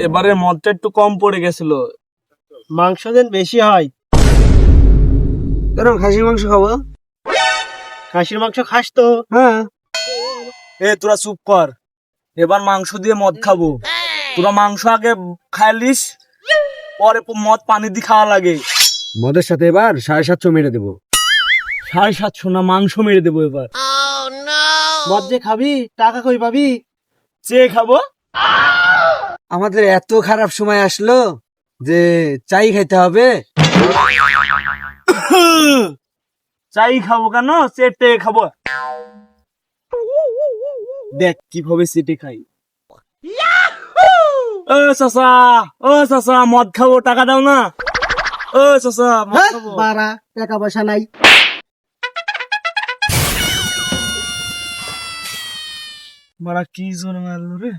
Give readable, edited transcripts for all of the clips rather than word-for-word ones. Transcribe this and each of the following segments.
এবারে মদটা একটু কম পড়ে গেছিল। মাংস দেন বেশি হয়। কারণ খাসির মাংস খাবো। খাসির মাংস খাস তো? হ্যাঁ। তোরা চুপ কর, এবার মাংস দিয়ে মদ খাবো। তোরা মাংস আগে খাইলিস, পরে মদ পানি দিয়ে খাওয়া লাগে। মদের সাথে এবার 750 মেরে দেবো। 750 না, মাংস মেরে দেবো এবার। মদ যে খাবি টাকা কই পাবি? চেয়ে খাবো। আমাদের এত খারাপ সময় আসলো যে চাই খাইতে হবে। চাই খাবো কেন, চেটে খাবো। দেখ কিভাবে চেটে খাই। ও চাচা মদ খাবো, টাকা দাও না। ও চাচা মদ খাবো। বাড়া টাকা পয়সা নাই। মারা কি জোর মারলো রে।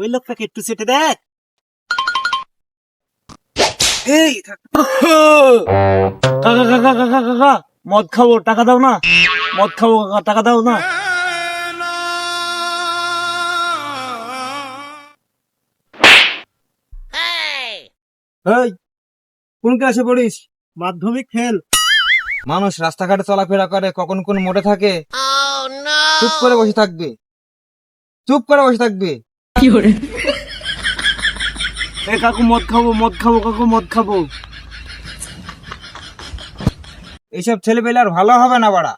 ওই লোকটাকে একটু চেটে দেখ। কাকা মদ খাবো, টাকা দাও না। মদ খাবো কাকা, টাকা দাও না। এই কোন ক্লাসে পড়িস? মাধ্যমিক ফেল। মানুষ রাস্তাঘাটে চলাফেরা করে, কখন কোন মোড়ে থাকে। চুপ করে বসে থাকবে, চুপ করে বসে থাকবে। কাকু মদ খাবো কাকু মদ খাবো। এইসব ছেলে পেলে আর ভালো হবে না বাড়া।